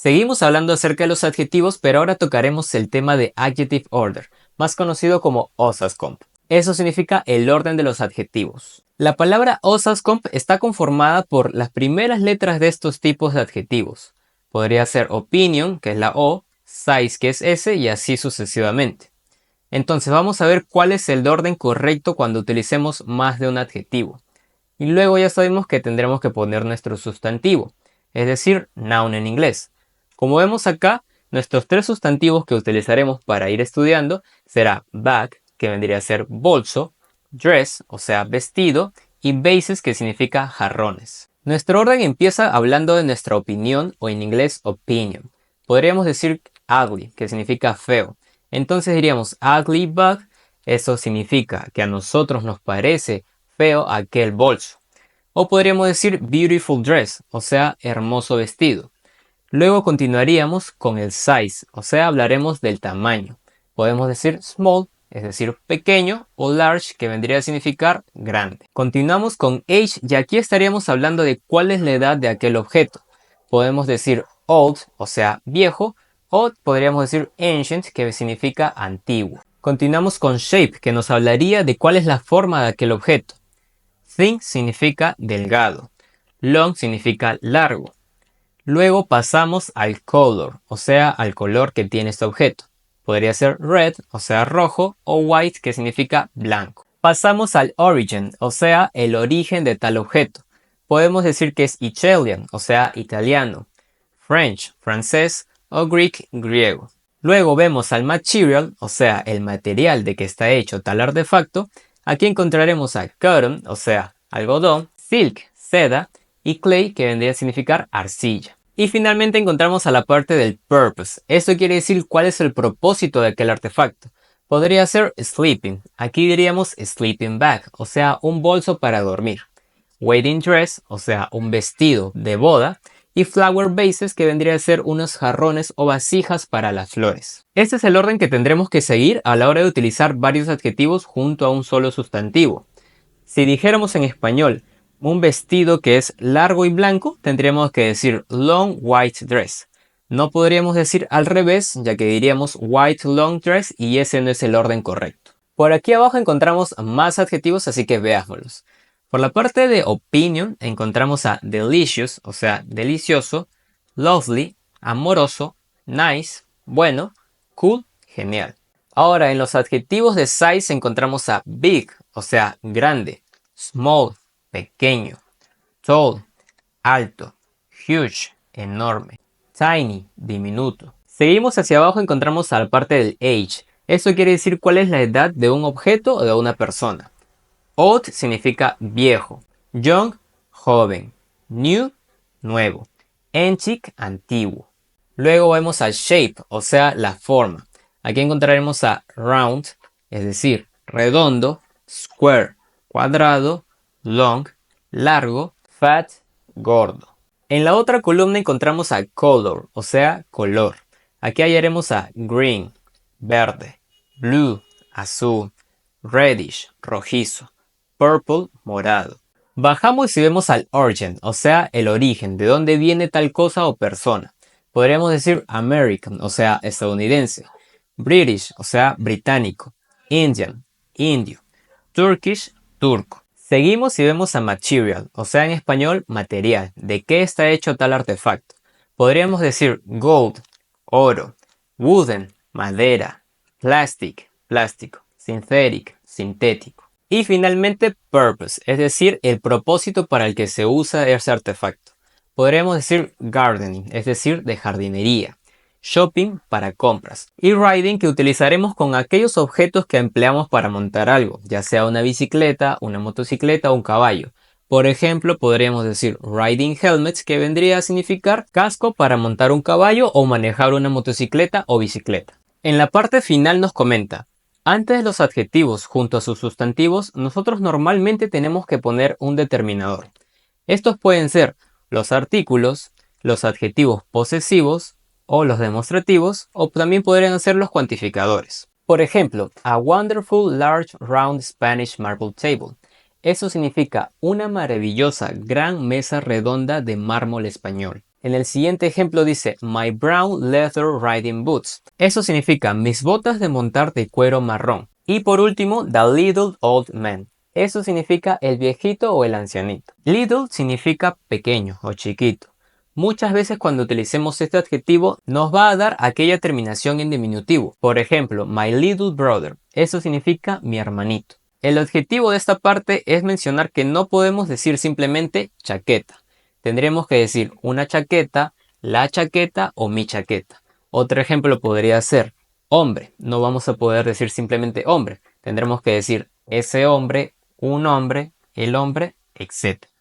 Seguimos hablando acerca de los adjetivos, pero ahora tocaremos el tema de Adjective Order, más conocido como Osascomp. Eso significa el orden de los adjetivos. La palabra Osascomp está conformada por las primeras letras de estos tipos de adjetivos. Podría ser opinion, que es la O, size, que es S, y así sucesivamente. Entonces vamos a ver cuál es el orden correcto cuando utilicemos más de un adjetivo. Y luego ya sabemos que tendremos que poner nuestro sustantivo, es decir, noun en inglés. Como vemos acá, nuestros tres sustantivos que utilizaremos para ir estudiando será bag, que vendría a ser bolso, dress, o sea, vestido, y vases, que significa jarrones. Nuestro orden empieza hablando de nuestra opinión, o en inglés opinion. Podríamos decir ugly, que significa feo. Entonces diríamos ugly bag, eso significa que a nosotros nos parece feo aquel bolso. O podríamos decir beautiful dress, o sea, hermoso vestido. Luego continuaríamos con el size, o sea, hablaremos del tamaño. Podemos decir small, es decir, pequeño, o large, que vendría a significar grande. Continuamos con age y aquí estaríamos hablando de cuál es la edad de aquel objeto. Podemos decir old, o sea, viejo, o podríamos decir ancient, que significa antiguo. Continuamos con shape, que nos hablaría de cuál es la forma de aquel objeto. Thin significa delgado. Long significa largo. Luego pasamos al color, o sea, al color que tiene este objeto. Podría ser red, o sea, rojo, o white, que significa blanco. Pasamos al origin, o sea, el origen de tal objeto. Podemos decir que es Italian, o sea, italiano, French, francés, o Greek, griego. Luego vemos al material, o sea, el material de que está hecho tal artefacto. Aquí encontraremos a cotton, o sea, algodón, silk, seda, y clay, que vendría a significar arcilla. Y finalmente encontramos a la parte del purpose. Esto quiere decir cuál es el propósito de aquel artefacto. Podría ser sleeping. Aquí diríamos sleeping bag, o sea, un bolso para dormir. Wedding dress, o sea, un vestido de boda. Y flower vases, que vendría a ser unos jarrones o vasijas para las flores. Este es el orden que tendremos que seguir a la hora de utilizar varios adjetivos junto a un solo sustantivo. Si dijéramos en español un vestido que es largo y blanco, tendríamos que decir long white dress. No podríamos decir al revés, ya que diríamos white long dress y ese no es el orden correcto. Por aquí abajo encontramos más adjetivos, así que veámoslos. Por la parte de opinion encontramos a delicious, o sea, delicioso, lovely, amoroso, nice, bueno, cool, genial. Ahora, en los adjetivos de size encontramos a big, o sea, grande, small, pequeño, tall, alto, huge, enorme, tiny, diminuto. Seguimos hacia abajo, encontramos a la parte del age. Eso quiere decir cuál es la edad de un objeto o de una persona. Old significa viejo, young, joven, new, nuevo, antique, antiguo. Luego vemos al shape, o sea, la forma. Aquí encontraremos a round, es decir, redondo, square, cuadrado, long, largo, fat, gordo. En la otra columna encontramos a color, o sea, color. Aquí hallaremos a green, verde, blue, azul, reddish, rojizo, purple, morado. Bajamos y vemos al origin, o sea, el origen, de dónde viene tal cosa o persona. Podríamos decir American, o sea, estadounidense. British, o sea, británico. Indian, indio. Turkish, turco. Seguimos y vemos a material, o sea, en español, material. ¿De qué está hecho tal artefacto? Podríamos decir gold, oro. Wooden, madera. Plastic, plástico. Synthetic, sintético. Y finalmente purpose, es decir, el propósito para el que se usa ese artefacto. Podríamos decir gardening, es decir, de jardinería. Shopping, para compras. Y riding, que utilizaremos con aquellos objetos que empleamos para montar algo, ya sea una bicicleta, una motocicleta o un caballo. Por ejemplo, podríamos decir riding helmets, que vendría a significar casco para montar un caballo o manejar una motocicleta o bicicleta. En la parte final nos comenta: antes de los adjetivos junto a sus sustantivos, nosotros normalmente tenemos que poner un determinador. Estos pueden ser los artículos, los adjetivos posesivos o los demostrativos, o también podrían ser los cuantificadores. Por ejemplo, a wonderful large round Spanish marble table. Eso significa una maravillosa gran mesa redonda de mármol español. En el siguiente ejemplo dice My brown leather riding boots. Eso significa mis botas de montar de cuero marrón. Y por último, the little old man. Eso significa el viejito o el ancianito. Little significa pequeño o chiquito. Muchas veces cuando utilicemos este adjetivo nos va a dar aquella terminación en diminutivo. Por ejemplo, my little brother. Eso significa mi hermanito. El objetivo de esta parte es mencionar que no podemos decir simplemente chaqueta. Tendremos que decir una chaqueta, la chaqueta o mi chaqueta. Otro ejemplo podría ser hombre. No vamos a poder decir simplemente hombre. Tendremos que decir ese hombre, un hombre, el hombre, etc.